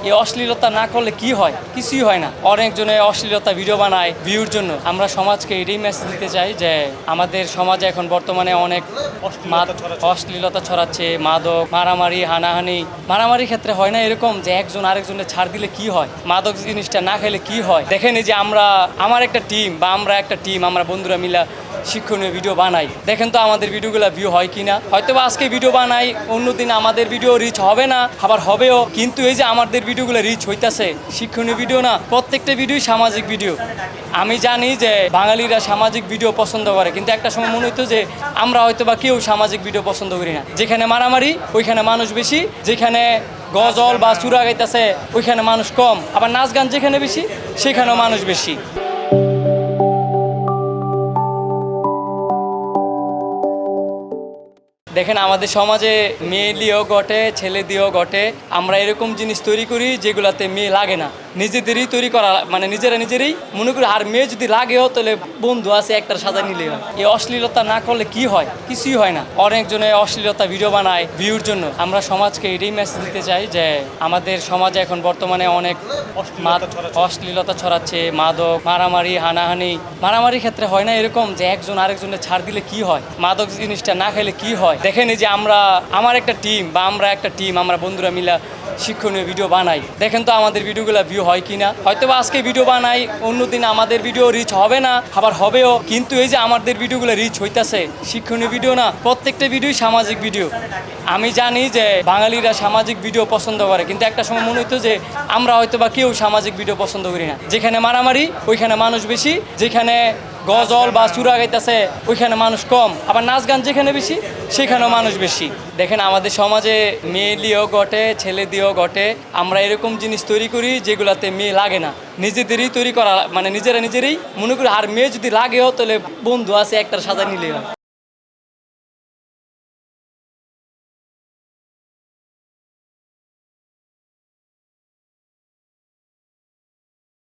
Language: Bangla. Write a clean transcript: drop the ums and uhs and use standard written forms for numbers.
এই অশ্লীলতা না করলে কি হয়? কিছুই হয় না। অনেকজনে অশ্লীলতা ভিডিও বানায় ভিউর জন্য। আমরা সমাজকে এটাই মেসেজ দিতে চাই যে আমাদের সমাজে এখন বর্তমানে অনেক অশ্লীলতা ছড়াচ্ছে, মাদক, মারামারি, হানাহানি। মারামারির ক্ষেত্রে হয় না এরকম যে একজন আরেকজনের ছাড় দিলে কি হয়? মাদক জিনিসটা না খেলে কি হয়? দেখেন এই যে আমার একটা টিম বা আমরা একটা টিম, আমরা বন্ধুরা মিলা শিক্ষণীয় ভিডিও বানাই। দেখেন তো আমাদের ভিডিওগুলো ভিউ হয় কিনা। হয়তো বা আজকে ভিডিও বানাই, অন্যদিন আমাদের ভিডিও রিচ হবে না, আবার হবেও, কিন্তু এই যে আমাদের ভিডিওগুলো রিচ হইতাছে, শিক্ষণীয় ভিডিও না, প্রত্যেকটা ভিডিওই সামাজিক ভিডিও। আমি জানি যে বাঙালিরা সামাজিক ভিডিও পছন্দ করে, কিন্তু একটা সময় মনে হতো যে আমরা হয়তো বা কেউ সামাজিক ভিডিও পছন্দ করি না। যেখানে মারামারি ওইখানে মানুষ বেশি, যেখানে গজল বা চূড়া গাইতেছে ওইখানে মানুষ কম, আবার নাচ গান যেখানে বেশি সেখানেও মানুষ বেশি। দেখেন আমাদের সমাজে মেয়ে দিয়েও ঘটে, ছেলে দিয়েও ঘটে। আমরা এরকম জিনিস তৈরি করি যেগুলাতে মেয়ে লাগে না, নিজেদেরই তৈরি করা, মানে নিজেরাই মনে করি। আর মেয়ে যদি লাগেও তাহলে বন্ধু আছে একটার সাজা নিলে হয়। এই অশ্লীলতা না করলে কি হয়? কিছুই হয় না। অনেকজনে অশ্লীলতা ভিডিও বানায় ভিউর জন্য। আমরা সমাজকে এটাই মেসেজ দিতে চাই যে আমাদের সমাজে এখন বর্তমানে অনেক অশ্লীলতা ছড়াচ্ছে, মাদক, মারামারি, হানাহানি। মারামারির ক্ষেত্রে হয় না এরকম যে একজন আরেকজনের ছাড় দিলে কি হয়? মাদক জিনিসটা না খেলে কি হয়? দেখেন এই যে আমার একটা টিম বা আমরা একটা টিম, আমরা বন্ধুরা মিলা শিক্ষণীয় ভিডিও বানাই। দেখেন তো আমাদের ভিডিওগুলো ভিউ হয় কিনা। হয়তো বা আজকে ভিডিও বানাই, অন্যদিন আমাদের ভিডিও রিচ হবে না, আবার হবেও, কিন্তু এই যে আমাদের ভিডিওগুলো রিচ হইতাছে, শিক্ষণীয় ভিডিও না, প্রত্যেকটা ভিডিওই সামাজিক ভিডিও। আমি জানি যে বাঙালিরা সামাজিক ভিডিও পছন্দ করে, কিন্তু একটা সময় মনে হতো যে আমরা হয়তো বা কেউ সামাজিক ভিডিও পছন্দ করি না। যেখানে মারামারি ওইখানে মানুষ বেশি, যেখানে গজল বা চূড়া গাইতেছে ওইখানে মানুষ কম, আবার নাচ গান যেখানে বেশি সেখানেও মানুষ বেশি। দেখেন আমাদের সমাজে মেয়ে দিয়েও ঘটে, ছেলে দিয়েও ঘটে। আমরা এরকম জিনিস তৈরি করি যেগুলাতে মেয়ে লাগে না, নিজেদেরই তৈরি করা, মানে নিজেরাই মনে করি। আর মেয়ে যদি লাগেও তাহলে বন্ধু আছে একটার সাজা নিলে হয়।